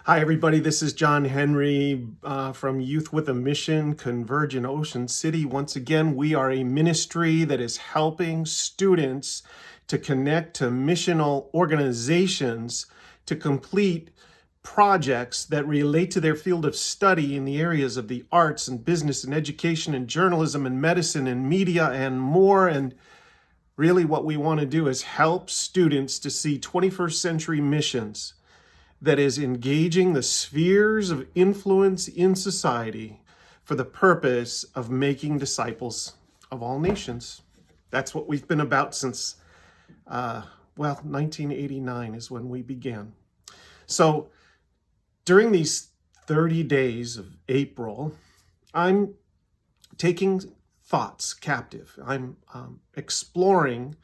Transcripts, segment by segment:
Hi, everybody. This is John Henry from Youth with a Mission, Converge in Ocean City. Once again, we are a ministry that is helping students to connect to missional organizations to complete projects that relate to their field of study in the areas of the arts and business and education and journalism and medicine and media and more. And really what we want to do is help students to see 21st century missions that is engaging the spheres of influence in society for the purpose of making disciples of all nations. That's what we've been about since, 1989 is when we began. So during these 30 days of April, I'm taking thoughts captive. I'm exploring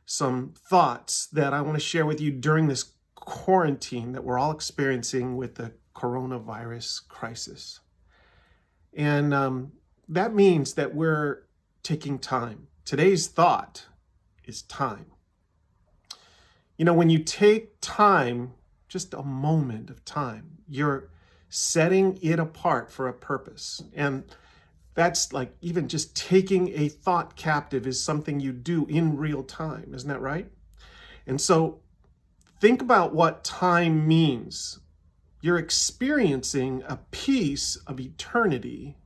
some thoughts that I want to share with you during this quarantine that we're all experiencing with the coronavirus crisis. And that means that we're taking time. Today's thought is time. You know, when you take time, just a moment of time, you're setting it apart for a purpose. And that's like even just taking a thought captive is something you do in real time. Isn't that right? And so think about what time means. You're experiencing a piece of eternity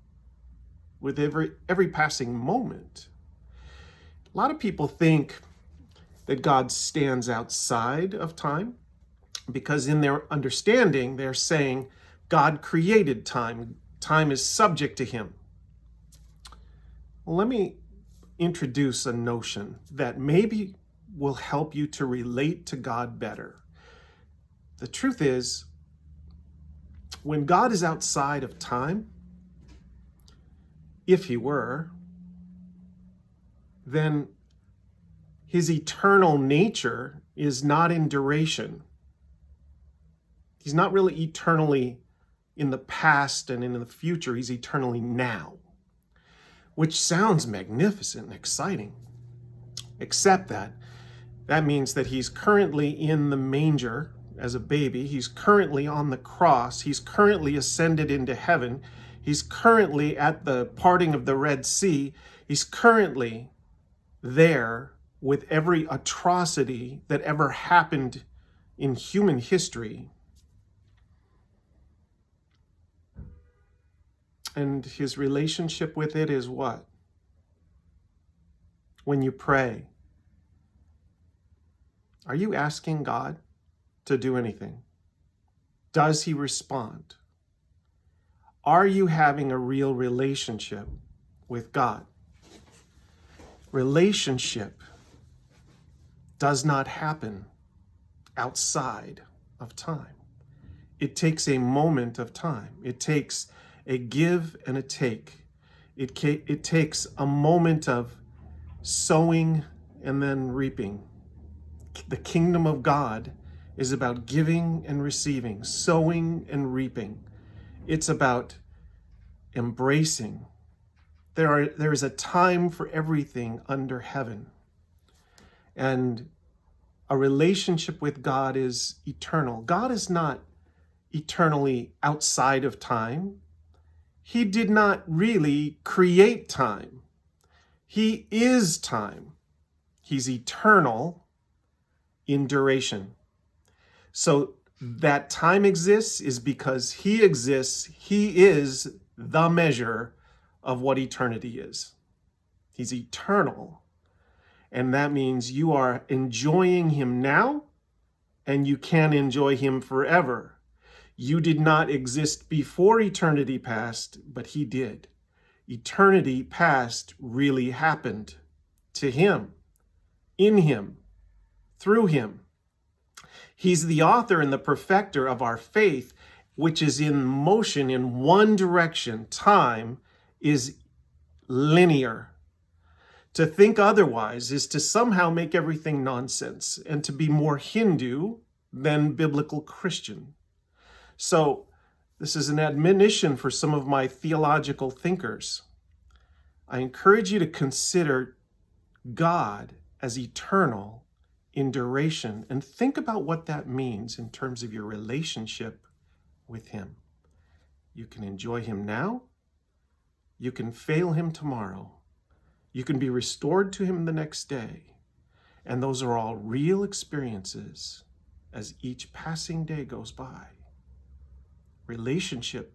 with every passing moment. A lot of people think that God stands outside of time because in their understanding, they're saying God created time. Time is subject to him. Well, let me introduce a notion that maybe will help you to relate to God better. The truth is, when God is outside of time, if he were, then his eternal nature is not in duration. He's not really eternally in the past and in the future. He's eternally now, which sounds magnificent and exciting, except that means that he's currently in the manger as a baby. He's currently on the cross. He's currently ascended into heaven. He's currently at the parting of the Red Sea. He's currently there with every atrocity that ever happened in human history. And his relationship with it is what? When you pray, are you asking God to do anything? Does he respond? Are you having a real relationship with God? Relationship does not happen outside of time. It takes a moment of time. It takes a give and a take. It takes a moment of sowing and then reaping. The kingdom of God is about giving and receiving, sowing and reaping. It's about embracing. There is a time for everything under heaven. And a relationship with God is eternal. God is not eternally outside of time. He did not really create time. He is time. He's eternal in duration. So that time exists is because he exists. He is the measure of what eternity is. He's eternal. And that means you are enjoying him now, and you can enjoy him forever. You did not exist before eternity past, but he did. Eternity past really happened to him, in him, through him. He's the author and the perfecter of our faith, which is in motion in one direction. Time is linear. To think otherwise is to somehow make everything nonsense and to be more Hindu than biblical Christian. So this is an admonition for some of my theological thinkers. I encourage you to consider God as eternal in duration and think about what that means in terms of your relationship with him. You can enjoy him now. You can fail him tomorrow. You can be restored to him the next day. And those are all real experiences as each passing day goes by. Relationship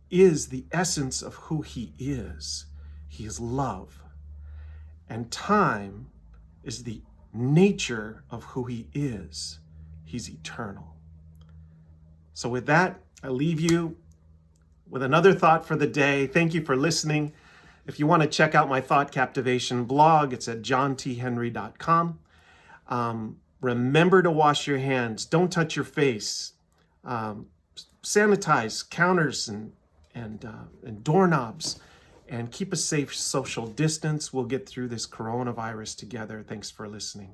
is the essence of who he is. He is love. And time is the nature of who he is. He's eternal. So with that, I leave you with another thought for the day. Thank you for listening. If you want to check out my Thought Captivation blog, it's at johnthenry.com. Remember to wash your hands. Don't touch your face. Sanitize counters and doorknobs, and keep a safe social distance. We'll get through this coronavirus together. Thanks for listening.